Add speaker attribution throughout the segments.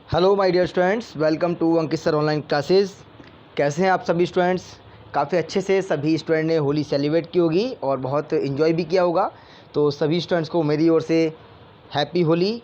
Speaker 1: Hello my dear students, welcome to Ankit sir online classes. कैसे हैं आप सभी स्टूडेंट्स? काफ़ी अच्छे से सभी स्टूडेंट ने होली सेलिब्रेट की होगी और बहुत इन्जॉय भी किया होगा। तो सभी स्टूडेंट्स को मेरी ओर से हैप्पी होली,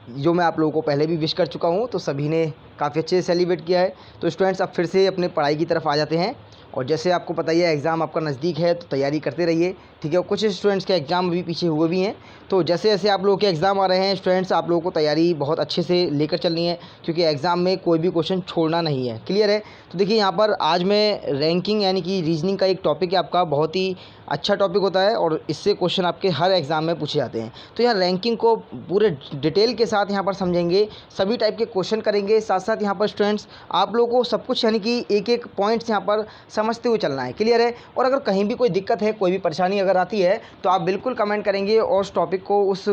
Speaker 1: जो मैं आप लोगों को पहले भी विश कर चुका हूँ। तो सभी ने काफ़ी अच्छे से सेलिब्रेट किया है। तो स्टूडेंट्स अब फिर से अपने पढ़ाई की तरफ आ जाते हैं। और जैसे आपको पता ही है, एग्ज़ाम आपका नज़दीक है तो तैयारी करते रहिए, ठीक है। कुछ स्टूडेंट्स के एग्ज़ाम अभी पीछे हुए भी हैं। तो जैसे जैसे आप लोगों के एग्ज़ाम आ रहे हैं स्टूडेंट्स, आप लोगों को तैयारी बहुत अच्छे से लेकर चलनी है, क्योंकि एग्ज़ाम में कोई भी क्वेश्चन छोड़ना नहीं है। क्लियर है? तो देखिए यहाँ पर आज मैं रैंकिंग यानी कि रीजनिंग का एक टॉपिक है आपका, बहुत ही अच्छा टॉपिक होता है और इससे क्वेश्चन आपके हर एग्ज़ाम में पूछे जाते हैं। तो यहाँ रैंकिंग को पूरे डिटेल के साथ यहाँ पर समझेंगे, सभी टाइप के क्वेश्चन करेंगे। साथ साथ यहाँ पर स्टूडेंट्स आप लोगों को सब कुछ यानी कि एक एक पॉइंट्स यहाँ पर समझते हुए चलना है। क्लियर है? और अगर कहीं भी कोई दिक्कत है, कोई भी परेशानी अगर आती है तो आप बिल्कुल कमेंट करेंगे और उस टॉपिक को, उस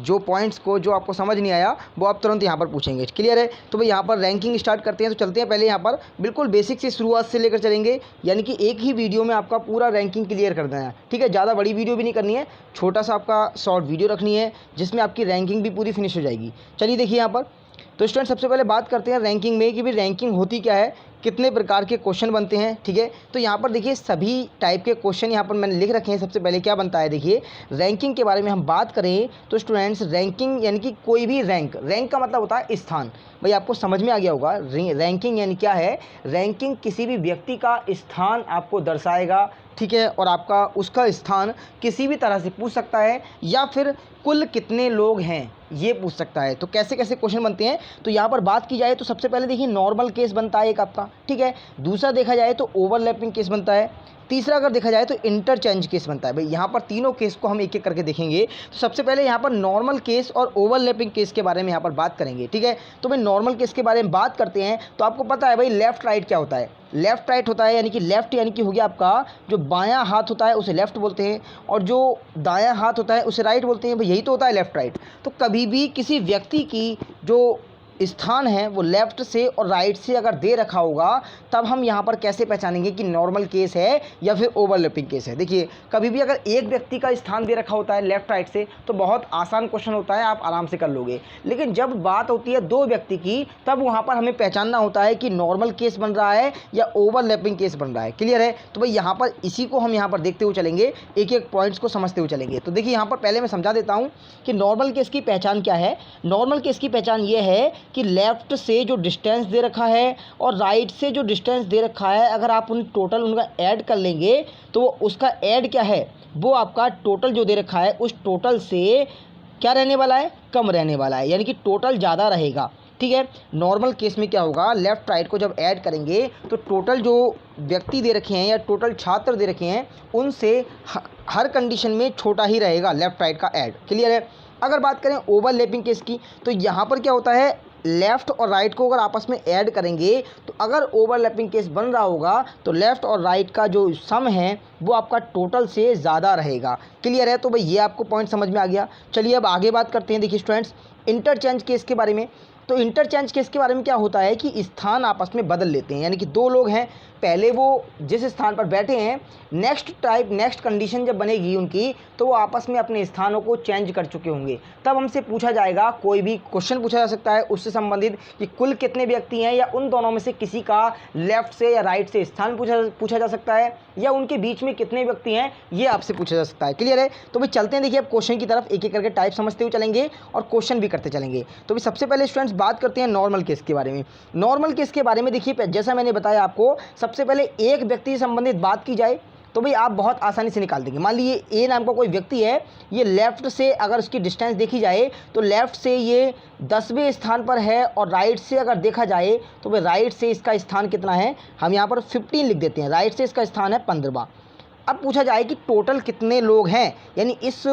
Speaker 1: जो पॉइंट्स को जो आपको समझ नहीं आया वो आप तुरंत यहाँ पर पूछेंगे। क्लियर है? तो भाई यहाँ पर रैंकिंग स्टार्ट करते हैं। तो चलते हैं, पहले यहाँ पर बिल्कुल बेसिक से शुरुआत से लेकर चलेंगे, यानी कि एक ही वीडियो में आपका पूरा रैंकिंग क्लियर कर देना है, ठीक है। ज़्यादा बड़ी वीडियो भी नहीं करनी है, छोटा सा आपका शॉर्ट वीडियो रखनी है जिसमें आपकी रैंकिंग भी पूरी फिनिश हो जाएगी। चलिए देखिए यहाँ पर, तो स्टूडेंट सबसे पहले बात करते हैं रैंकिंग में कि भाई रैंकिंग होती क्या है, कितने प्रकार के क्वेश्चन बनते हैं, ठीक है। तो यहाँ पर देखिए सभी टाइप के क्वेश्चन यहाँ पर मैंने लिख रखे हैं। सबसे पहले क्या बनता है, देखिए रैंकिंग के बारे में हम बात करें तो स्टूडेंट्स रैंकिंग यानी कि कोई भी रैंक का मतलब होता है स्थान। भाई आपको समझ में आ गया होगा रैंकिंग यानी क्या है। रैंकिंग किसी भी व्यक्ति का स्थान आपको दर्शाएगा, ठीक है। और आपका उसका स्थान किसी भी तरह से पूछ सकता है, या फिर कुल कितने लोग हैं ये पूछ सकता है। तो कैसे कैसे क्वेश्चन बनते हैं, तो यहाँ पर बात की जाए तो सबसे पहले देखिए नॉर्मल केस बनता है एक आपका, ठीक है। दूसरा देखा जाए तो ओवरलैपिंग केस बनता है। तीसरा अगर देखा जाए तो इंटरचेंज केस बनता है। भाई यहाँ पर तीनों केस को हम एक एक करके देखेंगे। तो सबसे पहले यहाँ पर नॉर्मल केस और ओवरलैपिंग केस के बारे में यहाँ पर बात करेंगे, ठीक है। तो भाई नॉर्मल केस के बारे में बात करते हैं। तो आपको पता है भाई लेफ्ट राइट क्या होता है। लेफ्ट राइट होता है यानी कि लेफ्ट यानी कि हो गया आपका जो बायां हाथ होता है उसे लेफ्ट बोलते हैं, और जो दायां हाथ होता है उसे राइट बोलते हैं। भाई यही तो होता है लेफ्ट राइट। तो कभी भी किसी व्यक्ति की जो स्थान है वो लेफ़्ट से और राइट से अगर दे रखा होगा, तब हम यहाँ पर कैसे पहचानेंगे कि नॉर्मल केस है या फिर ओवरलैपिंग केस है। देखिए कभी भी अगर एक व्यक्ति का स्थान दे रखा होता है लेफ़्ट राइट से तो बहुत आसान क्वेश्चन होता है, आप आराम से कर लोगे। लेकिन जब बात होती है दो व्यक्ति की, तब वहाँ पर हमें पहचानना होता है कि नॉर्मल केस बन रहा है या ओवरलैपिंग केस बन रहा है। क्लियर है? तो भाई यहाँ पर इसी को हम यहाँ पर देखते हुए चलेंगे, एक एक पॉइंट्स को समझते हुए चलेंगे। तो देखिए यहाँ पर पहले मैं समझा देता हूँ कि नॉर्मल केस की पहचान क्या है। नॉर्मल केस की पहचान ये है कि लेफ़्ट से जो डिस्टेंस दे रखा है और राइट से जो डिस्टेंस दे रखा है, अगर आप उन टोटल उनका ऐड कर लेंगे तो उसका ऐड क्या है, वो आपका टोटल जो दे रखा है उस टोटल से क्या रहने वाला है, कम रहने वाला है, यानी कि टोटल ज़्यादा रहेगा, ठीक है। नॉर्मल केस में क्या होगा, लेफ़्ट राइट को जब ऐड करेंगे तो टोटल जो व्यक्ति दे रखे हैं या टोटल छात्र दे रखे हैं उनसे हर कंडीशन में छोटा ही रहेगा लेफ़्ट राइट का ऐड। क्लियर है? अगर बात करें ओवरलैपिंग केस की, तो यहाँ पर क्या होता है, लेफ़्ट और राइट को अगर आपस में ऐड करेंगे तो अगर ओवरलैपिंग केस बन रहा होगा तो लेफ़्ट और राइट का जो सम है वो आपका टोटल से ज़्यादा रहेगा। क्लियर है? तो भाई ये आपको पॉइंट समझ में आ गया। चलिए अब आगे बात करते हैं। देखिए स्टूडेंट्स इंटरचेंज केस के बारे में। तो इंटरचेंज केस के बारे में क्या होता है कि स्थान आपस में बदल लेते हैं, यानी कि दो लोग हैं, पहले वो जिस स्थान पर बैठे हैं, नेक्स्ट कंडीशन जब बनेगी उनकी तो वो आपस में अपने स्थानों को चेंज कर चुके होंगे। तब हमसे पूछा जाएगा, कोई भी क्वेश्चन पूछा जा सकता है उससे संबंधित कि कुल कितने व्यक्ति हैं, या उन दोनों में से किसी का लेफ़्ट से या राइट से स्थान पूछा जा सकता है, या उनके बीच में कितने व्यक्ति हैं ये आपसे पूछा जा सकता है। क्लियर है? तो भाई चलते हैं, देखिए अब क्वेश्चन की तरफ एक एक करके टाइप समझते हुए चलेंगे और क्वेश्चन भी करते चलेंगे। तो भाई सबसे पहले स्टूडेंट्स बात करते हैं नॉर्मल केस के बारे में। नॉर्मल केस के बारे में देखिए जैसा मैंने बताया आपको, सबसे पहले एक व्यक्ति से संबंधित बात की जाए तो भाई आप बहुत आसानी से निकाल देंगे। मान लीजिए ए नाम का कोई व्यक्ति है, ये लेफ़्ट से अगर उसकी डिस्टेंस देखी जाए तो लेफ़्ट से ये 10वें स्थान पर है, और राइट से अगर देखा जाए तो भाई राइट से इसका स्थान कितना है, हम यहाँ पर 15 लिख देते हैं। राइट से इसका स्थान है 15वां। अब पूछा जाए कि टोटल कितने लोग हैं, यानी इस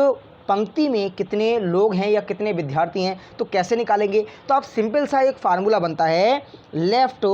Speaker 1: पंक्ति में कितने लोग हैं या कितने विद्यार्थी हैं, तो कैसे निकालेंगे। तो आप सिंपल सा एक फार्मूला बनता है, लेफ़्ट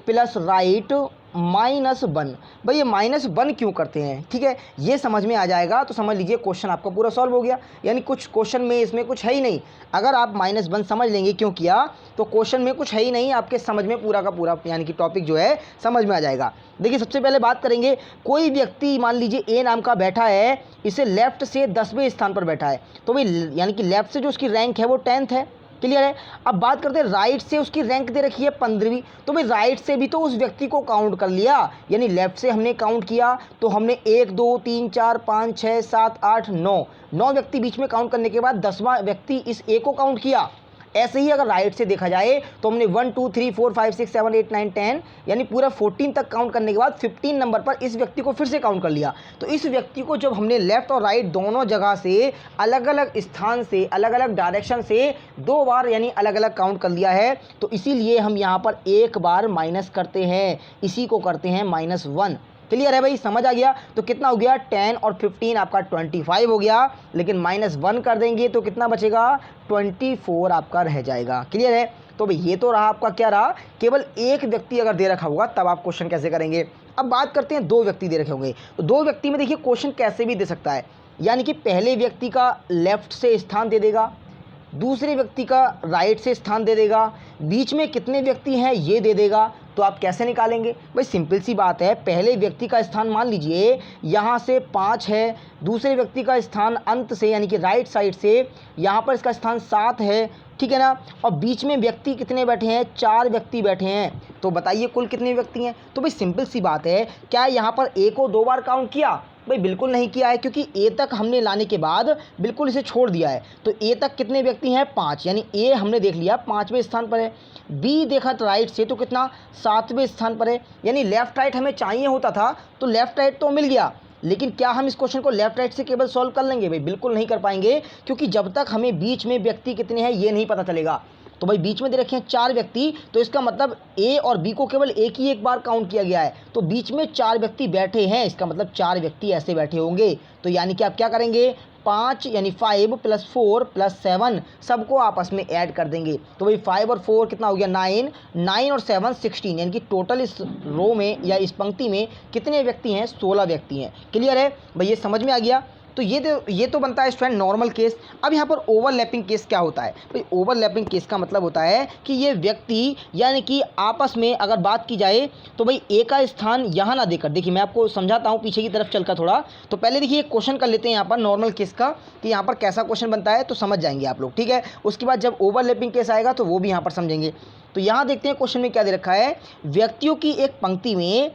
Speaker 1: प्लस राइट -1। भाई ये -1 क्यों करते हैं, ठीक है, ये समझ में आ जाएगा तो समझ लीजिए क्वेश्चन आपका पूरा सॉल्व हो गया। यानी कुछ क्वेश्चन में इसमें कुछ है ही नहीं, अगर आप -1 समझ लेंगे क्यों किया, तो क्वेश्चन में कुछ है ही नहीं, आपके समझ में पूरा का पूरा यानी कि टॉपिक जो है समझ में आ जाएगा। देखिए सबसे पहले बात करेंगे, कोई व्यक्ति मान लीजिए ए नाम का बैठा है, इसे लेफ़्ट से 10वें स्थान पर बैठा है, तो भाई यानी कि लेफ़्ट से जो उसकी रैंक है वो 10th है। क्लियर है। अब बात करते हैं राइट से, उसकी रैंक दे रखी है 15वीं, तो भाई राइट से भी तो उस व्यक्ति को काउंट कर लिया, यानी लेफ्ट से हमने काउंट किया तो हमने 1 2 3 4 5 6 7 8 9 व्यक्ति बीच में काउंट करने के बाद 10वां व्यक्ति इस ए को काउंट किया। ऐसे ही अगर राइट से देखा जाए तो हमने 1 2 3 4 5 6 7 8 9 10 यानी पूरा 14 तक काउंट करने के बाद 15 नंबर पर इस व्यक्ति को फिर से काउंट कर लिया। तो इस व्यक्ति को जब हमने लेफ्ट और राइट दोनों जगह से अलग अलग स्थान से अलग अलग डायरेक्शन से 2 बार यानी अलग अलग काउंट कर लिया है, तो इसीलिए हम यहाँ पर एक बार माइनस करते हैं, इसी को करते हैं -1। क्लियर है भाई, समझ आ गया। तो कितना हो गया 10 और 15 आपका 25 हो गया, लेकिन -1 कर देंगे तो कितना बचेगा 24 आपका रह जाएगा। क्लियर है। तो भाई ये तो रहा आपका, क्या रहा, केवल एक व्यक्ति अगर दे रखा होगा तब आप क्वेश्चन कैसे करेंगे। अब बात करते हैं 2 व्यक्ति दे रखे होंगे, तो 2 व्यक्ति में देखिए क्वेश्चन कैसे भी दे सकता है, यानी कि पहले व्यक्ति का लेफ्ट से स्थान दे देगा, दूसरे व्यक्ति का राइट से स्थान दे देगा, बीच में कितने व्यक्ति हैं ये दे देगा। तो आप कैसे निकालेंगे भाई, सिंपल सी बात है, पहले व्यक्ति का स्थान मान लीजिए यहाँ से 5 है, दूसरे व्यक्ति का स्थान अंत से यानी कि राइट साइड से यहाँ पर इसका स्थान 7 है, ठीक है ना, और बीच में व्यक्ति कितने बैठे हैं, 4 व्यक्ति बैठे हैं। तो बताइए कुल कितने व्यक्ति हैं। तो भाई सिंपल सी बात है, क्या यहाँ पर ए को 2 बार काउंट किया, भाई बिल्कुल नहीं किया है, क्योंकि ए तक हमने लाने के बाद बिल्कुल इसे छोड़ दिया है। तो ए तक कितने व्यक्ति हैं 5, यानी ए हमने देख लिया 5वें स्थान पर है। बी देखा तो राइट से तो कितना 7वें स्थान पर है, यानी लेफ्ट राइट हमें चाहिए होता था तो लेफ्ट राइट तो मिल गया, लेकिन क्या हम इस क्वेश्चन को लेफ्ट राइट से केवल सॉल्व कर लेंगे, भाई बिल्कुल नहीं कर पाएंगे, क्योंकि जब तक हमें बीच में व्यक्ति कितने हैं ये नहीं पता चलेगा। तो भाई बीच में दे रखे हैं 4 व्यक्ति, तो इसका मतलब ए और बी को केवल एक बार काउंट किया गया है, तो बीच में 4 व्यक्ति बैठे हैं, इसका मतलब 4 व्यक्ति ऐसे बैठे होंगे। तो यानी कि आप क्या करेंगे 5 यानी 5 + 4 + 7 सबको आपस में ऐड कर देंगे। तो भाई 5 और 4 कितना हो गया 9, 9 और 7 16, यानी कि टोटल इस रो में या इस पंक्ति में कितने व्यक्ति हैं 16 व्यक्ति हैं। क्लियर है भाई, ये समझ में आ गया। तो ये तो बनता है स्टूडेंट नॉर्मल केस। अब यहाँ पर ओवरलैपिंग केस क्या होता है भाई, ओवरलैपिंग केस का मतलब होता है कि ये व्यक्ति यानी कि आपस में अगर बात की जाए तो भाई ए का स्थान यहाँ ना देकर, देखिए मैं आपको समझाता हूँ पीछे की तरफ चलकर थोड़ा। तो पहले देखिए एक क्वेश्चन कर लेते हैं यहाँ पर नॉर्मल केस का, कि यहाँ पर कैसा क्वेश्चन बनता है तो समझ जाएंगे आप लोग, ठीक है। उसके बाद जब ओवरलैपिंग केस आएगा तो वो भी यहाँ पर समझेंगे। तो यहाँ देखते हैं क्वेश्चन में क्या दे रखा है, व्यक्तियों की एक पंक्ति में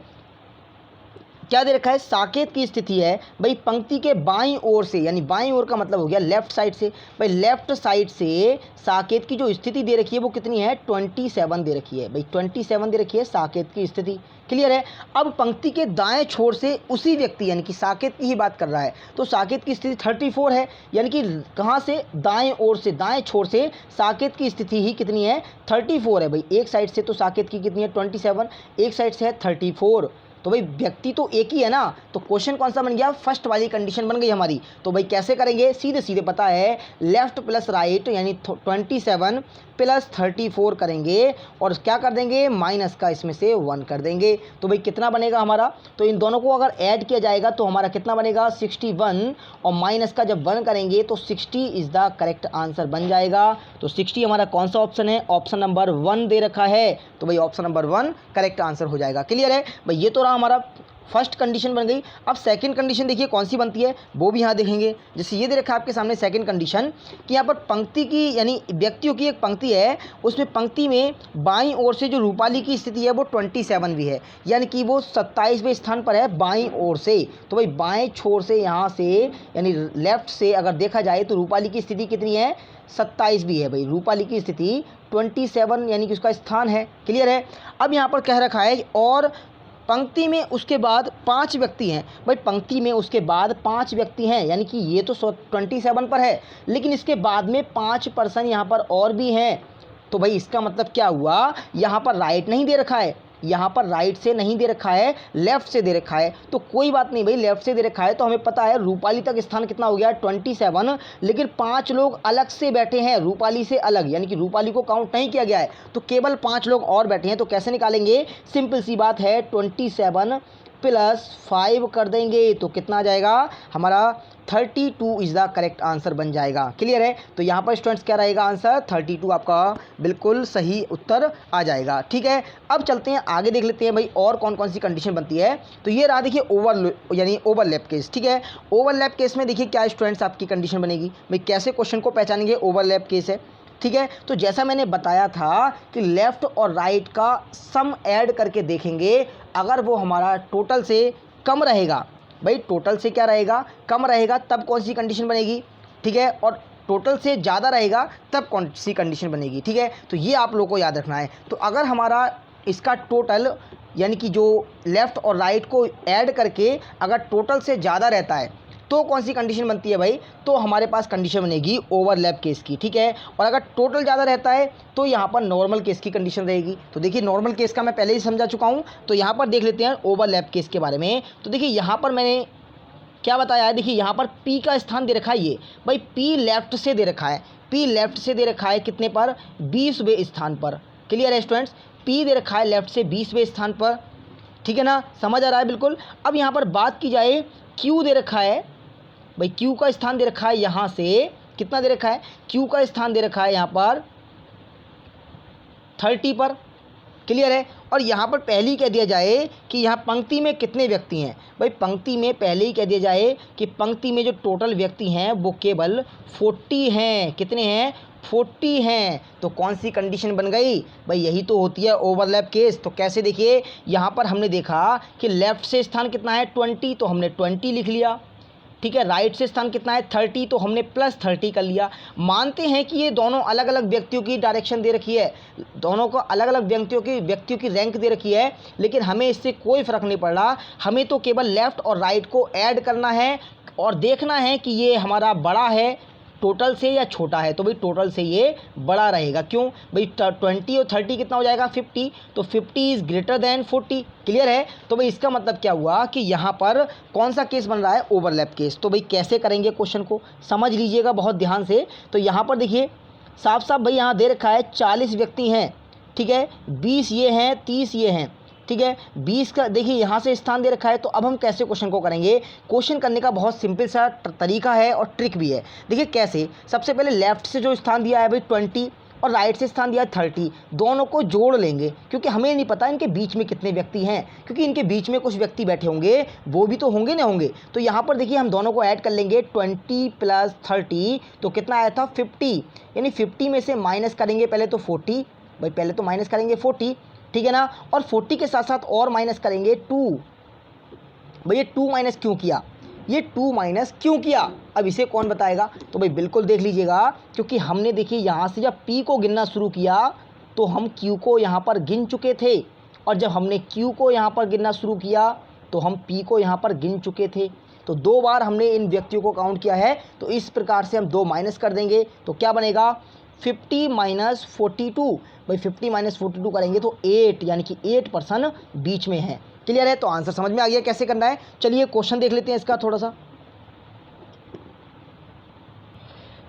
Speaker 1: क्या दे रखा है, साकेत की स्थिति है भाई पंक्ति के बाईं ओर से, यानी बाईं ओर का मतलब हो गया लेफ्ट साइड से, भाई लेफ्ट साइड से साकेत की जो स्थिति दे रखी है वो कितनी है 27 दे रखी है, भाई 27 दे रखी है साकेत की स्थिति। क्लियर है। अब पंक्ति के दाएं छोर से उसी व्यक्ति यानी कि साकेत की ही बात कर रहा है, तो साकेत की स्थिति 34 है, यानी कि कहाँ से दाएं ओर से दाएं छोर से साकेत की स्थिति ही कितनी है 34 है। भाई एक साइड से तो साकेत की कितनी है 27, एक साइड से है 34, तो भाई व्यक्ति तो एक ही है ना, तो क्वेश्चन कौन सा बन गया, फर्स्ट वाली कंडीशन बन गई हमारी। तो भाई कैसे करेंगे, सीधे सीधे पता है लेफ्ट प्लस राइट यानी 27 + 34 करेंगे और क्या कर देंगे माइनस का इसमें से 1 कर देंगे। तो भाई कितना बनेगा हमारा, तो इन दोनों को अगर ऐड किया जाएगा तो हमारा कितना बनेगा 61, और माइनस का जब 1 करेंगे तो 60 इज़ द करेक्ट आंसर बन जाएगा। तो 60 हमारा कौन सा ऑप्शन है, ऑप्शन नंबर 1 दे रखा है, तो भाई ऑप्शन नंबर 1 करेक्ट आंसर हो जाएगा। क्लियर है भाई, ये तो रहा हमारा फर्स्ट कंडीशन बन गई। अब सेकंड कंडीशन देखिए कौन सी बनती है वो भी यहाँ देखेंगे। जैसे ये दे रखा है आपके सामने सेकंड कंडीशन कि यहाँ पर पंक्ति की यानी व्यक्तियों की एक पंक्ति है, उसमें पंक्ति में बाईं ओर से जो रूपाली की स्थिति है वो 27 भी है, यानी कि वो 27वें स्थान पर है बाईं ओर से। तो भाई बाएं छोर से यहाँ से यानी लेफ्ट से अगर देखा जाए तो रूपाली की स्थिति कितनी है 27 भी है। भाई रूपाली की स्थिति 27 यानी कि उसका स्थान है। क्लियर है। अब यहाँ पर कह रखा है और पंक्ति में उसके बाद 5 व्यक्ति हैं, भाई पंक्ति में उसके बाद 5 व्यक्ति हैं, यानी कि ये तो 27 पर है, लेकिन इसके बाद में 5 पर्सन यहाँ पर और भी हैं। तो भाई इसका मतलब क्या हुआ, यहाँ पर राइट नहीं दे रखा है, यहाँ पर राइट से नहीं दे रखा है, लेफ़्ट से दे रखा है। तो कोई बात नहीं भाई, लेफ़्ट से दे रखा है तो हमें पता है रूपाली तक स्थान कितना हो गया 27, लेकिन 5 लोग अलग से बैठे हैं रूपाली से अलग, यानी कि रूपाली को काउंट नहीं किया गया है, तो केवल 5 लोग और बैठे हैं। तो कैसे निकालेंगे, सिंपल सी बात है 27 + 5 कर देंगे तो कितना आ जाएगा हमारा 32 इज़ द करेक्ट आंसर बन जाएगा। क्लियर है। तो यहाँ पर स्टूडेंट्स क्या रहेगा आंसर 32 आपका बिल्कुल सही उत्तर आ जाएगा। ठीक है। अब चलते हैं आगे, देख लेते हैं भाई और कौन कौन सी कंडीशन बनती है। तो ये रहा देखिए ओवरलैप केस। ठीक है। ओवरलैप केस में देखिए क्या स्टूडेंट्स आपकी कंडीशन बनेगी, भाई कैसे क्वेश्चन को पहचानेंगे ओवरलैप केस है। ठीक है। तो जैसा मैंने बताया था कि लेफ़्ट और राइट का सम ऐड करके देखेंगे, अगर वो हमारा टोटल से कम रहेगा, भाई टोटल से क्या रहेगा, कम रहेगा, तब कौन सी कंडीशन बनेगी, ठीक है, और टोटल से ज़्यादा रहेगा तब कौन सी कंडीशन बनेगी, ठीक है। तो ये आप लोगों को याद रखना है। तो अगर हमारा इसका टोटल यानी कि जो लेफ़्ट और राइट को ऐड करके अगर टोटल से ज़्यादा रहता है तो कौन सी कंडीशन बनती है भाई, तो हमारे पास कंडीशन बनेगी ओवरलैप केस की, ठीक है। और अगर टोटल ज़्यादा रहता है तो यहाँ पर नॉर्मल केस की कंडीशन रहेगी। तो देखिए नॉर्मल केस का मैं पहले ही समझा चुका हूँ, तो यहाँ पर देख लेते हैं ओवरलैप केस के बारे में। तो देखिए यहाँ पर मैंने क्या बताया है, देखिए यहाँ पर P का स्थान दे रखा है, ये भाई P लेफ़्ट से दे रखा है, P लेफ़्ट से दे रखा है कितने पर, 20वें स्थान पर। क्लियर है स्टूडेंट्स, P दे रखा है लेफ़्ट से 20वें स्थान पर, ठीक है ना, समझ आ रहा है बिल्कुल। अब यहाँ पर बात की जाए, Q दे रखा है, भाई Q का स्थान दे रखा है यहाँ से कितना दे रखा है, Q का स्थान दे रखा है यहाँ पर 30 पर। क्लियर है। और यहाँ पर पहले ही कह दिया जाए कि यहाँ पंक्ति में कितने व्यक्ति हैं, भाई पंक्ति में पहले ही कह दिया जाए कि पंक्ति में जो टोटल व्यक्ति हैं वो केवल 40 हैं। कितने हैं, 40 हैं। तो कौन सी कंडीशन बन गई भाई, यही तो होती है ओवरलैप केस। तो कैसे, देखिए यहाँ पर हमने देखा कि लेफ़्ट से स्थान कितना है 20, तो हमने 20 लिख लिया, ठीक है। राइट से स्थान कितना है 30, तो हमने +30 कर लिया। मानते हैं कि ये दोनों अलग अलग व्यक्तियों की डायरेक्शन दे रखी है, दोनों को अलग अलग व्यक्तियों की रैंक दे रखी है, लेकिन हमें इससे कोई फ़र्क नहीं पड़ रहा। हमें तो केवल लेफ़्ट और राइट को ऐड करना है और देखना है कि ये हमारा बड़ा है टोटल से या छोटा है। तो भाई टोटल से ये बड़ा रहेगा, क्यों भाई 20 और 30 कितना हो जाएगा 50, तो 50 इज़ ग्रेटर दैन 40। क्लियर है। तो भाई इसका मतलब क्या हुआ कि यहाँ पर कौन सा केस बन रहा है, ओवरलैप केस। तो भाई कैसे करेंगे, क्वेश्चन को समझ लीजिएगा बहुत ध्यान से। तो यहाँ पर देखिए साफ साफ भाई यहाँ दे रखा है 40 व्यक्ति हैं, ठीक है, 20 ये हैं, 30 ये हैं, ठीक है। 20 का देखिए यहाँ से स्थान दे रखा है। तो अब हम कैसे क्वेश्चन को करेंगे, क्वेश्चन करने का बहुत सिंपल सा तरीका है और ट्रिक भी है। देखिए कैसे, सबसे पहले लेफ़्ट से जो स्थान दिया है भाई 20 और राइट से स्थान दिया है 30, दोनों को जोड़ लेंगे, क्योंकि हमें नहीं पता इनके बीच में कितने व्यक्ति हैं, क्योंकि इनके बीच में कुछ व्यक्ति बैठे होंगे, वो भी तो होंगे ना होंगे। तो यहाँ पर देखिए हम दोनों को ऐड कर लेंगे, 20 + 30 तो कितना आया था 50, यानी 50 में से माइनस करेंगे पहले तो 40, भाई पहले तो माइनस करेंगे 40, ठीक है ना, और 40 के साथ साथ और माइनस करेंगे 2। भाई ये 2 माइनस क्यों किया, ये 2 माइनस क्यों किया, अब इसे कौन बताएगा। तो भाई बिल्कुल देख लीजिएगा, क्योंकि हमने देखिए यहाँ से जब P को गिनना शुरू किया तो हम Q को यहाँ पर गिन चुके थे, और जब हमने Q को यहाँ पर गिनना शुरू किया तो हम P को यहाँ पर गिन चुके थे। तो 2 बार हमने इन व्यक्तियों को काउंट किया है, तो इस प्रकार से हम 2 माइनस कर देंगे तो क्या बनेगा 50 - 42। भाई 50 - 42 करेंगे तो 8, यानी कि 8% बीच में है। क्लियर है। तो आंसर समझ में आ गया कैसे करना है। चलिए क्वेश्चन देख लेते हैं इसका थोड़ा सा।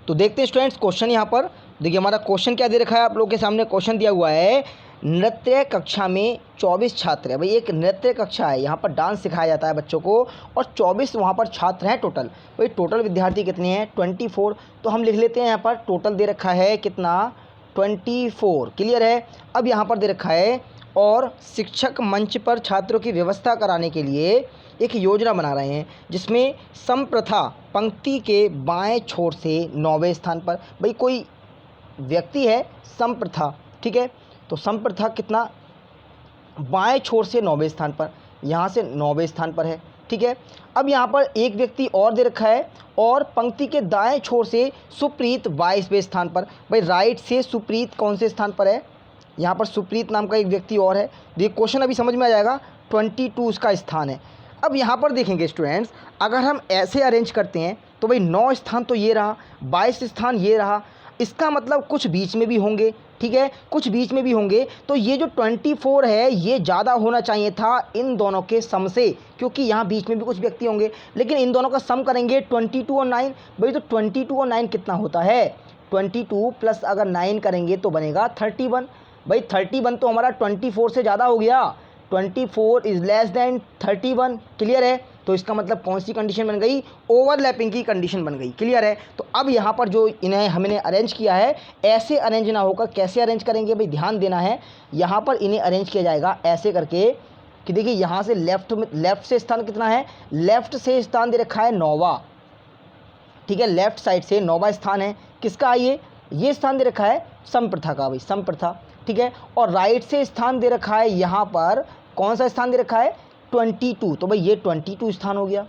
Speaker 1: तो देखते हैं स्टूडेंट्स क्वेश्चन यहाँ पर। देखिए हमारा क्वेश्चन क्या दे रखा है, आप लोगों के सामने क्वेश्चन दिया हुआ है, नृत्य कक्षा में 24 छात्र है। भाई एक नृत्य कक्षा है, यहाँ पर डांस सिखाया जाता है बच्चों को, और 24 वहाँ पर छात्र हैं टोटल। भाई टोटल विद्यार्थी कितने हैं 24, तो हम लिख लेते हैं यहाँ पर टोटल दे रखा है कितना 24। क्लियर है। अब यहाँ पर दे रखा है, और शिक्षक मंच पर छात्रों की व्यवस्था कराने के लिए एक योजना बना रहे हैं, जिसमें समप्रथा पंक्ति के बाएं छोर से 9वें स्थान पर। भाई कोई व्यक्ति है समप्रथा, ठीक है, तो समप्रथा कितना बाएं छोर से 9वें स्थान पर, यहाँ से 9वें स्थान पर है, ठीक है। अब यहाँ पर एक व्यक्ति और दे रखा है, और पंक्ति के दाएं छोर से सुप्रीत 22वें स्थान पर। भाई राइट से सुप्रीत कौन से स्थान पर है, यहाँ पर सुप्रीत नाम का एक व्यक्ति और है। देखिए क्वेश्चन अभी समझ में आ जाएगा, 22 उसका स्थान है। अब यहाँ पर देखेंगे स्टूडेंट्स, अगर हम ऐसे अरेंज करते हैं तो भाई 9 स्थान तो ये रहा, 22 स्थान ये रहा, इसका मतलब कुछ बीच में भी होंगे, ठीक है, कुछ बीच में भी होंगे। तो ये जो 24 है ये ज़्यादा होना चाहिए था इन दोनों के सम से, क्योंकि यहाँ बीच में भी कुछ व्यक्ति होंगे, लेकिन इन दोनों का सम करेंगे 22 और 9। भाई तो 22 और 9 कितना होता है, 22 प्लस अगर 9 करेंगे तो बनेगा 31। भाई 31 तो हमारा 24 से ज़्यादा हो गया, 24 इज़ लेस दैन 31। क्लियर है। तो इसका मतलब कौन सी कंडीशन बन गई, ओवरलैपिंग की कंडीशन बन गई। क्लियर है। तो अब यहाँ पर जो इन्हें हमने अरेंज किया है, ऐसे अरेंज ना होकर कैसे अरेंज करेंगे भाई, ध्यान देना है। यहाँ पर इन्हें अरेंज किया जाएगा ऐसे करके कि देखिए यहाँ से लेफ़्ट से स्थान कितना है, लेफ़्ट से स्थान दे रखा है 9वां, ठीक है, लेफ़्ट साइड से 9वां स्थान है किसका, ये ये स्थान दे रखा है समप्रथा का भाई, समप्रथा, ठीक है। और राइट से स्थान दे रखा है यहाँ पर, कौन सा स्थान दे रखा है 22, तो भाई ये 22 स्थान हो गया,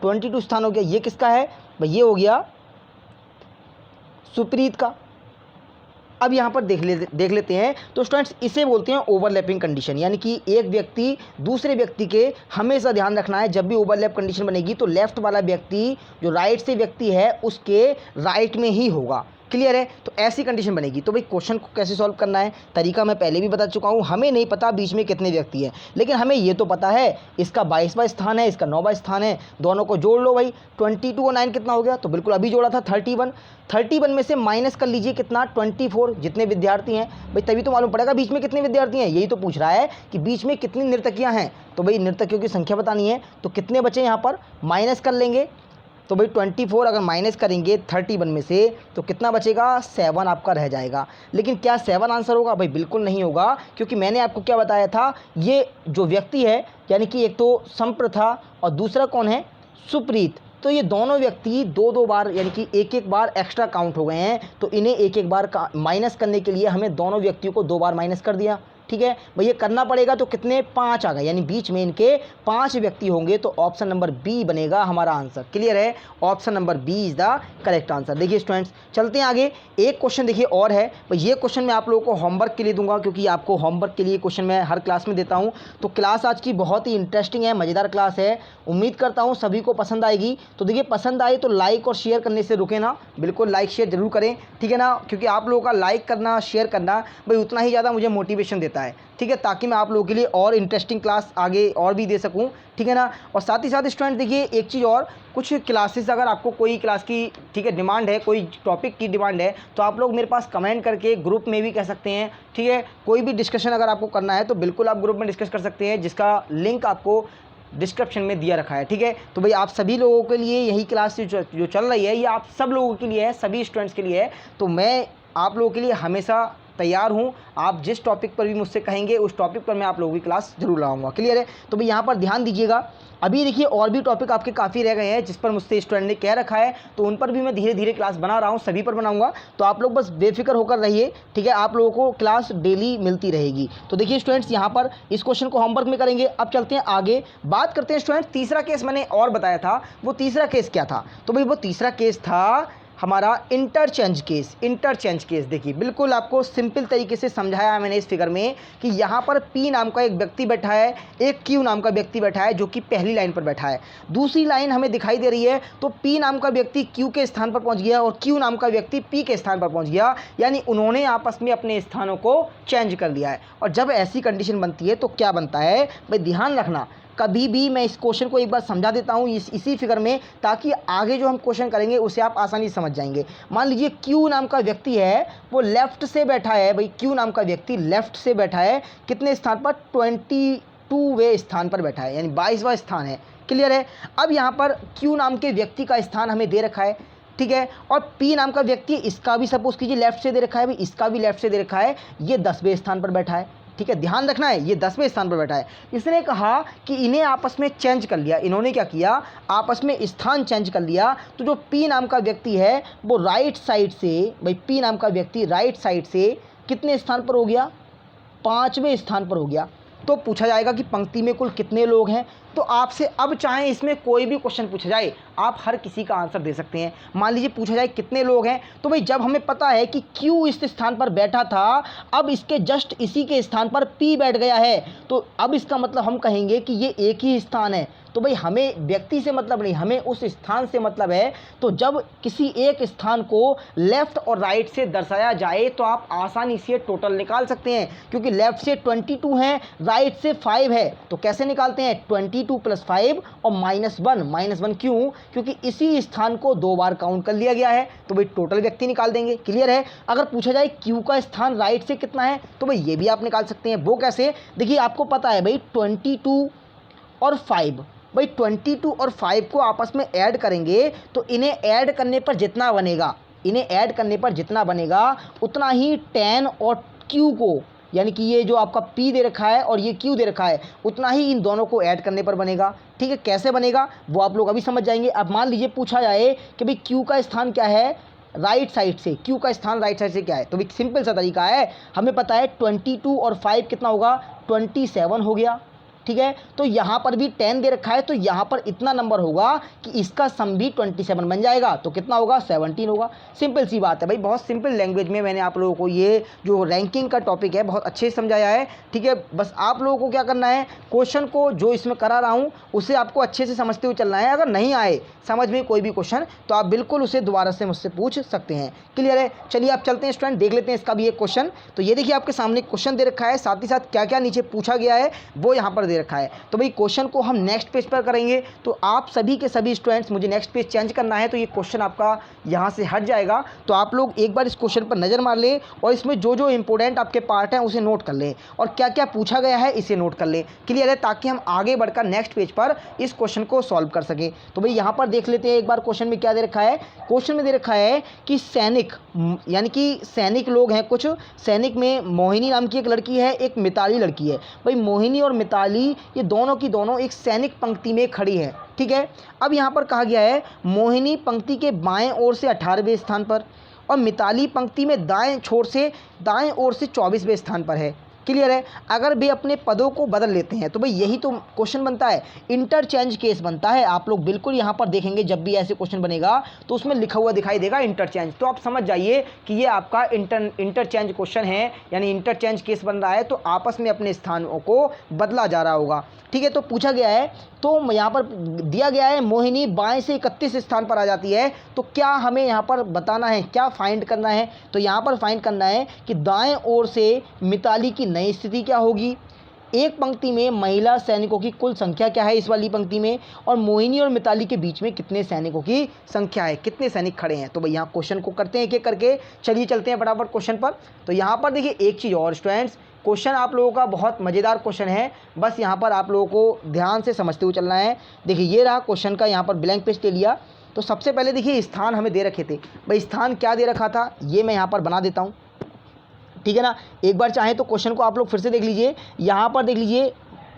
Speaker 1: 22 स्थान हो गया। ये किसका है भाई, ये हो गया सुप्रीत का। अब यहाँ पर देख लेते हैं। तो स्टूडेंट्स इसे बोलते हैं ओवरलैपिंग कंडीशन, यानी कि एक व्यक्ति दूसरे व्यक्ति के, हमेशा ध्यान रखना है जब भी ओवरलैप कंडीशन बनेगी तो लेफ्ट वाला व्यक्ति जो राइट से व्यक्ति है उसके राइट में ही होगा। क्लियर है? तो ऐसी कंडीशन बनेगी। तो भाई क्वेश्चन को कैसे सॉल्व करना है, तरीका मैं पहले भी बता चुका हूँ। हमें नहीं पता बीच में कितने व्यक्ति हैं, लेकिन हमें ये तो पता है इसका 22वां स्थान है, इसका 9वां स्थान है। दोनों को जोड़ लो भाई, 22 और 9 कितना हो गया, तो बिल्कुल अभी जोड़ा था 31। 31 में से माइनस कर लीजिए कितना 24, जितने विद्यार्थी हैं भाई, तभी तो मालूम पड़ेगा बीच में कितने विद्यार्थी हैं। यही तो पूछ रहा है कि बीच में कितनी नर्तकियाँ हैं, तो भाई नर्तकियों की संख्या बतानी है। तो कितने बचे यहाँ पर, माइनस कर लेंगे। तो भाई 24 अगर माइनस करेंगे 31 में से तो कितना बचेगा, 7 आपका रह जाएगा। लेकिन क्या 7 आंसर होगा भाई, बिल्कुल नहीं होगा, क्योंकि मैंने आपको क्या बताया था, ये जो व्यक्ति है यानी कि एक तो समप्रथा और दूसरा कौन है, सुप्रीत, तो ये दोनों व्यक्ति दो बार यानी कि एक बार एक्स्ट्रा काउंट हो गए हैं। तो इन्हें एक बार माइनस करने के लिए हमें दोनों व्यक्तियों को 2 बार माइनस कर दिया। ठीक है भाई, ये करना पड़ेगा। तो कितने, 5 आ गए, यानी बीच में इनके 5 व्यक्ति होंगे। तो ऑप्शन नंबर बी बनेगा हमारा आंसर। क्लियर है? Option number B is the correct answer. देखिए स्टूडेंट्स, चलते हैं आगे। एक क्वेश्चन देखिए और है भाई, ये क्वेश्चन मैं आप लोगों को होमवर्क के लिए दूंगा, क्योंकि आपको होमवर्क के लिए क्वेश्चन मैं हर क्लास में देता हूँ। तो क्लास आज की बहुत ही इंटरेस्टिंग है, मज़ेदार क्लास है, उम्मीद करता हूँ सभी को पसंद आएगी। तो देखिए पसंद आए तो लाइक और शेयर करने से रुके ना, बिल्कुल लाइक शेयर जरूर करें, ठीक है ना, क्योंकि आप लोगों का लाइक करना, शेयर करना भाई उतना ही ज़्यादा मुझे मोटिवेशन देता है, ठीक है, ताकि मैं आप लोगों के लिए और इंटरेस्टिंग क्लास आगे और भी दे सकूं, ठीक है ना। और साथ ही साथ स्टूडेंट देखिए एक चीज़ और, कुछ क्लासेस अगर आपको कोई क्लास की, ठीक है, डिमांड है, कोई टॉपिक की डिमांड है, तो आप लोग मेरे पास कमेंट करके ग्रुप में भी कह सकते हैं, ठीक है। कोई भी डिस्कशन अगर आपको करना है तो बिल्कुल आप ग्रुप में डिस्कस कर सकते हैं, जिसका लिंक आपको डिस्क्रिप्शन में दिया रखा है, ठीक है। तो भाई आप सभी लोगों के लिए यही क्लास जो चल रही है, ये आप सब लोगों के लिए है, सभी स्टूडेंट्स के लिए है। तो मैं आप लोगों के लिए हमेशा तैयार हूँ, आप जिस टॉपिक पर भी मुझसे कहेंगे उस टॉपिक पर मैं आप लोगों की क्लास जरूर लाऊंगा। क्लियर है? तो भाई यहाँ पर ध्यान दीजिएगा। अभी देखिए और भी टॉपिक आपके काफ़ी रह गए हैं जिस पर मुझसे स्टूडेंट ने कह रखा है, तो उन पर भी मैं धीरे धीरे क्लास बना रहा हूँ, सभी पर बनाऊंगा। तो आप लोग बस बेफिक्र होकर रहिए, ठीक है, आप लोगों को क्लास डेली मिलती रहेगी। तो देखिए स्टूडेंट्स, यहाँ पर इस क्वेश्चन को होमवर्क में करेंगे। अब चलते हैं आगे, बात करते हैं स्टूडेंट्स, तीसरा केस मैंने और बताया था, वो तीसरा केस क्या था, तो भाई वो तीसरा केस था हमारा इंटरचेंज केस। इंटरचेंज केस देखिए बिल्कुल आपको सिंपल तरीके से समझाया है मैंने इस फिगर में, कि यहाँ पर पी नाम का एक व्यक्ति बैठा है, एक क्यू नाम का व्यक्ति बैठा है, जो कि पहली लाइन पर बैठा है। दूसरी लाइन हमें दिखाई दे रही है, तो पी नाम का व्यक्ति क्यू के स्थान पर पहुँच गया और क्यू नाम का व्यक्ति पी के स्थान पर पहुँच गया, यानी उन्होंने आपस में अपने स्थानों को चेंज कर लिया है। और जब ऐसी कंडीशन बनती है तो क्या बनता है भाई, ध्यान रखना, कभी भी मैं इस क्वेश्चन को एक बार समझा देता हूँ इसी फिगर में, ताकि आगे जो हम क्वेश्चन करेंगे उसे आप आसानी से समझ जाएंगे। मान लीजिए क्यू नाम का व्यक्ति है, वो लेफ्ट से बैठा है भाई, क्यू नाम का व्यक्ति लेफ्ट से बैठा है, कितने स्थान पर, 22वें स्थान पर बैठा है, यानी 22वां स्थान है। क्लियर है? अब यहाँ पर क्यू नाम के व्यक्ति का स्थान हमें दे रखा है, ठीक है, और पी नाम का व्यक्ति, इसका भी सपोज कीजिए लेफ्ट से दे रखा है भाई, इसका भी लेफ्ट से दे रखा है, ये 10वें स्थान पर बैठा है, ठीक है, ध्यान रखना है, ये 10वें स्थान पर बैठा है। इसने कहा कि इन्हें आपस में चेंज कर लिया, इन्होंने क्या किया, आपस में स्थान चेंज कर लिया। तो जो पी नाम का व्यक्ति है वो राइट साइड से, भाई पी नाम का व्यक्ति राइट साइड से कितने स्थान पर हो गया, 5वें स्थान पर हो गया। तो पूछा जाएगा कि पंक्ति में कुल कितने लोग हैं, तो आपसे अब चाहे इसमें कोई भी क्वेश्चन पूछा जाए, आप हर किसी का आंसर दे सकते हैं। मान लीजिए पूछा जाए कितने लोग हैं, तो भाई जब हमें पता है कि Q इस स्थान पर बैठा था, अब इसके जस्ट इसी के स्थान पर P बैठ गया है, तो अब इसका मतलब हम कहेंगे कि ये एक ही स्थान है। तो भाई हमें व्यक्ति से मतलब नहीं, हमें उस स्थान से मतलब है। तो जब किसी एक स्थान को लेफ़्ट और राइट से दर्शाया जाए तो आप आसानी से टोटल निकाल सकते हैं, क्योंकि लेफ़्ट से 22 है, राइट से 5 है। तो कैसे निकालते हैं, 22 + 5 और -1 क्यों, क्योंकि इसी स्थान को 2 बार काउंट कर लिया गया है। तो भाई टोटल व्यक्ति निकाल देंगे। क्लियर है? अगर पूछा जाए क्यू का स्थान राइट से कितना है, तो भाई ये भी आप निकाल सकते हैं। वो कैसे, देखिए आपको पता है भाई 22 और 5, भाई 22 और 5 को आपस में ऐड करेंगे, तो इन्हें ऐड करने पर जितना बनेगा, उतना ही 10 और Q को, यानी कि ये जो आपका P दे रखा है और ये Q दे रखा है, उतना ही इन दोनों को ऐड करने पर बनेगा। ठीक है, कैसे बनेगा वो आप लोग अभी समझ जाएंगे। अब मान लीजिए पूछा जाए कि भाई Q का स्थान क्या है, राइट साइड से, क्यू का स्थान राइट साइड से क्या है, तो एक सिंपल सा तरीका है, हमें पता है 22 और 5 कितना होगा, 27 हो गया, ठीक है। तो यहाँ पर भी 10 दे रखा है, तो यहाँ पर इतना नंबर होगा कि इसका सम भी 27 बन जाएगा, तो कितना होगा, 17 होगा। सिंपल सी बात है भाई, बहुत सिंपल लैंग्वेज में मैंने आप लोगों को ये जो रैंकिंग का टॉपिक है बहुत अच्छे से समझाया है, ठीक है। बस आप लोगों को क्या करना है, क्वेश्चन को जो इसमें करा रहा हूँ उसे आपको अच्छे से समझते हुए चलना है। अगर नहीं आए समझ में कोई भी क्वेश्चन तो आप बिल्कुल उसे दोबारा से मुझसे पूछ सकते हैं। क्लियर है, चलिए आप चलते हैं स्टूडेंट, देख लेते हैं इसका भी एक क्वेश्चन। तो ये देखिए आपके सामने क्वेश्चन दे रखा है, साथ ही साथ क्या क्या नीचे पूछा गया है वो यहाँ पर दे रखा है। तो भाई क्वेश्चन को हम नेक्स्ट पेज पर करेंगे, तो आप सभी के सभी स्टूडेंट्स मुझे नेक्स्ट पेज चेंज करना है, तो ये क्वेश्चन आपका यहाँ से हट जाएगा। तो आप लोग एक बार इस क्वेश्चन पर नज़र मार लें और इसमें जो जो इंपॉर्टेंट आपके पार्ट हैं उसे नोट कर लें और क्या क्या पूछा गया है इसे नोट कर लें। क्लियर है, ताकि हम आगे बढ़कर नेक्स्ट पेज पर इस क्वेश्चन को सॉल्व कर सकें। तो भाई यहाँ पर देख लेते हैं एक बार क्वेश्चन में क्या दे रखा है। क्वेश्चन में दे रखा है कि सैनिक, यानी कि सैनिक लोग हैं कुछ, सैनिक में मोहिनी नाम की एक लड़की है, एक मिताली लड़की है। भाई मोहिनी और मिताली ये दोनों की दोनों एक सैनिक पंक्ति में खड़ी है, ठीक है। अब यहाँ पर कहा गया है मोहिनी पंक्ति के बाएं ओर से 18वें स्थान पर और मिताली पंक्ति में दाएं छोर से दाएं ओर से 24वें स्थान पर है। क्लियर है, अगर वे अपने पदों को बदल लेते हैं, तो भाई यही तो क्वेश्चन बनता है, इंटरचेंज केस बनता है। आप लोग बिल्कुल यहाँ पर देखेंगे जब भी ऐसे क्वेश्चन बनेगा तो उसमें लिखा हुआ दिखाई देगा इंटरचेंज, तो आप समझ जाइए कि ये आपका इंटरचेंज क्वेश्चन है, यानी इंटरचेंज केस बन रहा है, तो आपस में अपने स्थानों को बदला जा रहा होगा, ठीक है। तो पूछा गया है, तो यहाँ पर दिया गया है मोहिनी बाएं से 31 स्थान पर आ जाती है, तो क्या हमें यहाँ पर बताना है, क्या फाइंड करना है, तो यहाँ पर फाइंड करना है कि दाएं ओर से मिताली की नई स्थिति क्या होगी, एक पंक्ति में महिला सैनिकों की कुल संख्या क्या है इस वाली पंक्ति में, और मोहिनी और मिताली के बीच में कितने सैनिकों की संख्या है, कितने सैनिक खड़े हैं। तो भाई यहाँ क्वेश्चन को करते हैं एक एक करके, चलिए चलते हैं फटाफट क्वेश्चन पर। तो यहाँ पर देखिए एक चीज़ और स्टूडेंट्स, क्वेश्चन आप लोगों का बहुत मज़ेदार क्वेश्चन है, बस यहाँ पर आप लोगों को ध्यान से समझते हुए चलना है। देखिए ये रहा क्वेश्चन का, यहाँ पर ब्लैंक पेज ले लिया। तो सबसे पहले देखिए स्थान हमें दे रखे थे, भाई स्थान क्या दे रखा था ये मैं यहाँ पर बना देता हूँ, ठीक है ना। एक बार चाहे तो क्वेश्चन को आप लोग फिर से देख लीजिए। यहाँ पर देख लीजिए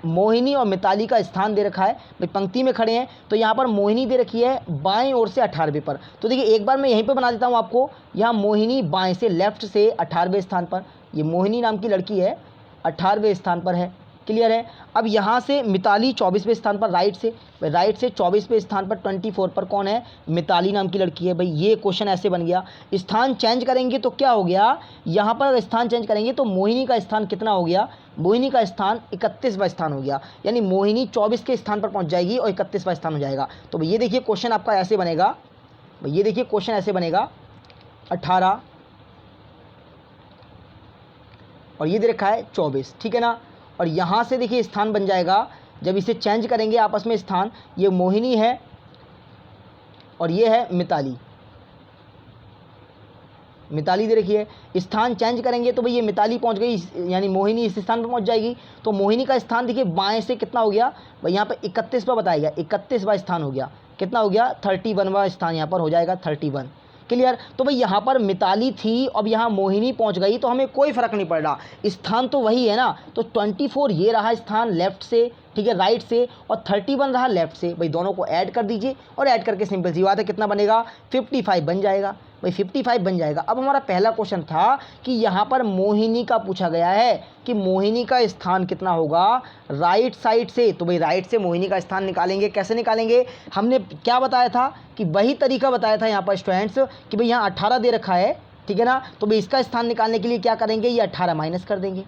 Speaker 1: मोहिनी और मिताली का स्थान दे रखा है, भाई पंक्ति में खड़े हैं, तो यहाँ पर मोहिनी दे रखी है बाएं ओर से 18वें पर। तो देखिए एक बार मैं यहीं पे बना देता हूँ आपको, यहाँ मोहिनी बाएं से लेफ्ट से 18वें स्थान पर, ये मोहिनी नाम की लड़की है 18वें स्थान पर है। क्लियर है, अब यहाँ से मिताली 24वें स्थान पर राइट से, राइट से 24वें स्थान पर 24 पर कौन है, मिताली नाम की लड़की है। भाई ये क्वेश्चन ऐसे बन गया, स्थान चेंज करेंगे तो क्या हो गया, यहाँ पर अगर स्थान चेंज करेंगे तो मोहिनी का स्थान कितना हो गया, मोहिनी का स्थान 31वां स्थान हो गया, यानी मोहिनी 24 के स्थान पर पहुँच जाएगी और 31वां स्थान हो जाएगा। तो भाई ये देखिए क्वेश्चन आपका ऐसे बनेगा, भाई ये देखिए क्वेश्चन ऐसे बनेगा 18 और ये दे रखा है 24, ठीक है ना। और यहाँ से देखिए स्थान बन जाएगा, जब इसे चेंज करेंगे आपस में स्थान, ये मोहिनी है और ये है मिताली, मिताली दे रखी है, स्थान चेंज करेंगे तो भाई ये मिताली पहुँच गई, यानी मोहिनी इस स्थान पर पहुँच जाएगी। तो मोहिनी का स्थान देखिए बाएं से कितना हो गया, भाई यहाँ पर 31वां बताएगा, 31वां स्थान हो गया, कितना हो गया 31वां स्थान यहाँ पर हो जाएगा 31। क्लियर, तो भाई यहाँ पर मिताली थी, अब यहाँ मोहिनी पहुँच गई, तो हमें कोई फ़र्क नहीं पड़ रहा, स्थान तो वही है ना। तो 24 ये रहा स्थान लेफ़्ट से, ठीक है, राइट से, और 31 रहा लेफ़्ट से। भाई दोनों को ऐड कर दीजिए और ऐड करके सिंपल सी बात है कितना बनेगा, 55 बन जाएगा। भाई 55 बन जाएगा। अब हमारा पहला क्वेश्चन था कि यहाँ पर मोहिनी का पूछा गया है कि मोहिनी का स्थान कितना होगा राइट साइड से। तो भाई राइट से मोहिनी का स्थान निकालेंगे, कैसे निकालेंगे, हमने क्या बताया था कि वही तरीका बताया था यहाँ पर स्टूडेंट्स कि भाई यहाँ 18 दे रखा है, ठीक है ना। तो भाई इसका स्थान निकालने के लिए क्या करेंगे, ये 18 माइनस कर देंगे,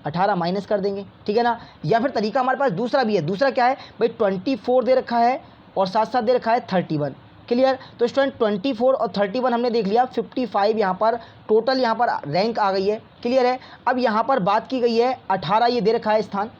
Speaker 1: 18 माइनस कर देंगे, ठीक है ना। या फिर तरीका हमारे पास दूसरा भी है, दूसरा क्या है भाई 24 दे रखा है और साथ साथ दे रखा है 31। क्लियर, तो स्टूडेंट 24 और 31 हमने देख लिया, 55 यहाँ पर टोटल यहाँ पर रैंक आ गई है। क्लियर है, अब यहाँ पर बात की गई है 18 ये दे रखा है स्थान,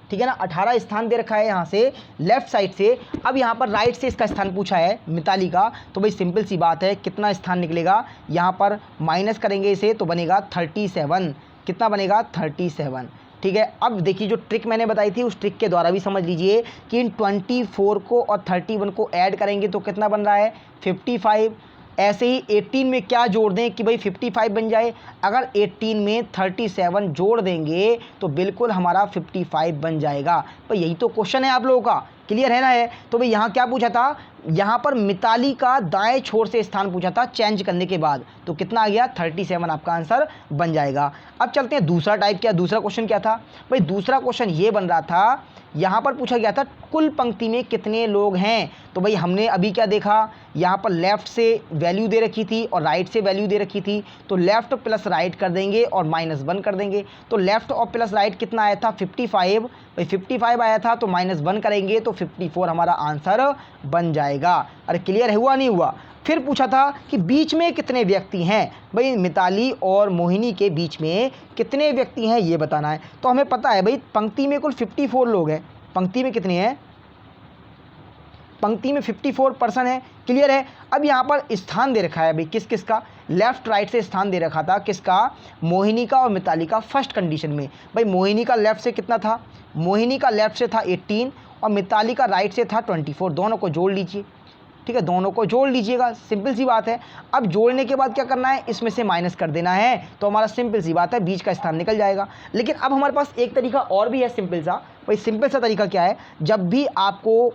Speaker 1: ठीक है ना, 18 स्थान दे रखा है यहाँ से लेफ्ट साइड से। अब यहाँ पर राइट से इसका स्थान पूछा है मिताली का, तो भाई सिंपल सी बात है कितना स्थान निकलेगा, यहाँ पर माइनस करेंगे इसे तो बनेगा 37, कितना बनेगा 37, ठीक है। अब देखिए जो ट्रिक मैंने बताई थी उस ट्रिक के द्वारा भी समझ लीजिए कि इन 24 को और 31 को ऐड करेंगे तो कितना बन रहा है 55। ऐसे ही 18 में क्या जोड़ दें कि भाई 55 बन जाए, अगर 18 में 37 जोड़ देंगे तो बिल्कुल हमारा 55 बन जाएगा। तो यही तो क्वेश्चन है आप लोगों का, क्लियर है ना है। तो भाई यहाँ क्या पूछा था, यहाँ पर मिताली का दाएं छोर से स्थान पूछा था चेंज करने के बाद, तो कितना आ गया 37 आपका आंसर बन जाएगा। अब चलते हैं दूसरा टाइप क्या, दूसरा क्वेश्चन क्या था भाई, दूसरा क्वेश्चन ये बन रहा था, यहाँ पर पूछा गया था कुल पंक्ति में कितने लोग हैं। तो भाई हमने अभी क्या देखा, यहाँ पर लेफ्ट से वैल्यू दे रखी थी और राइट से वैल्यू दे रखी थी, तो लेफ्ट प्लस राइट कर देंगे और -1 कर देंगे। तो लेफ्ट और प्लस राइट कितना आया था 55, भाई 55 आया था, तो -1 करेंगे तो 54 हमारा आंसर बन जाएगा। अरे क्लियर हुआ नहीं हुआ। फिर पूछा था कि बीच में कितने व्यक्ति हैं, भाई मिताली और मोहिनी के बीच में कितने व्यक्ति हैं ये बताना है। तो हमें पता है भाई पंक्ति में कुल 54 लोग हैं, पंक्ति में कितने हैं, पंक्ति में 54 पर्सन है, क्लियर है। अब यहाँ पर स्थान दे रखा है भाई किस किस का, लेफ्ट राइट से स्थान दे रखा था किसका, मोहिनी का और मिताली का फर्स्ट कंडीशन में। भाई मोहिनी का लेफ्ट से कितना था, मोहिनी का लेफ्ट से था 18 और मिताली का राइट से था 24, दोनों को जोड़ लीजिए, ठीक है, दोनों को जोड़ लीजिएगा, सिंपल सी बात है। अब जोड़ने के बाद क्या करना है, इसमें से माइनस कर देना है, तो हमारा सिंपल सी बात है बीच का स्थान निकल जाएगा। लेकिन अब हमारे पास एक तरीका और भी है सिंपल सा, भाई सिंपल सा तरीका क्या है, जब भी आपको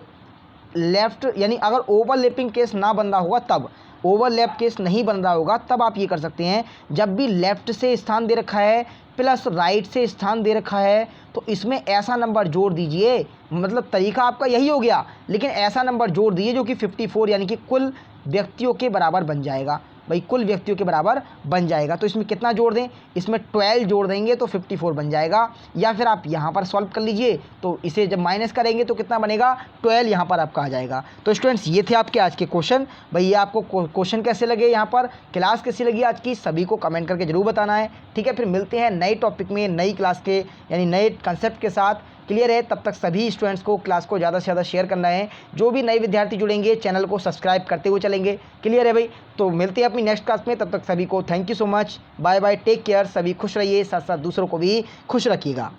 Speaker 1: लेफ्ट यानी अगर ओवरलैपिंग केस ना बन रहा होगा, तब ओवरलैप केस नहीं बन रहा होगा तब आप ये कर सकते हैं, जब भी लेफ्ट से स्थान दे रखा है प्लस राइट से स्थान दे रखा है तो इसमें ऐसा नंबर जोड़ दीजिए, मतलब तरीका आपका यही हो गया, लेकिन ऐसा नंबर जोड़ दीजिए जो कि 54 यानी कि कुल व्यक्तियों के बराबर बन जाएगा। भाई कुल व्यक्तियों के बराबर बन जाएगा, तो इसमें कितना जोड़ दें, इसमें 12 जोड़ देंगे तो 54 बन जाएगा। या फिर आप यहाँ पर सॉल्व कर लीजिए, तो इसे जब माइनस करेंगे तो कितना बनेगा, 12 यहाँ पर आपका आ जाएगा। तो स्टूडेंट्स ये थे आपके आज के क्वेश्चन। भाई ये आपको क्वेश्चन कैसे लगे, यहाँ पर क्लास कैसी लगी आज की, सभी को कमेंट करके जरूर बताना है, ठीक है। फिर मिलते हैं नए टॉपिक में, नई क्लास के यानी नए कंसेप्ट के साथ, क्लियर है। तब तक सभी स्टूडेंट्स को क्लास को ज़्यादा से ज़्यादा शेयर करना है, जो भी नए विद्यार्थी जुड़ेंगे चैनल को सब्सक्राइब करते हुए चलेंगे, क्लियर है भाई। तो मिलते हैं अपनी नेक्स्ट क्लास में, तब तक सभी को thank you so much, bye bye, take care, सभी खुश रहिए, साथ साथ दूसरों को भी खुश रखिएगा।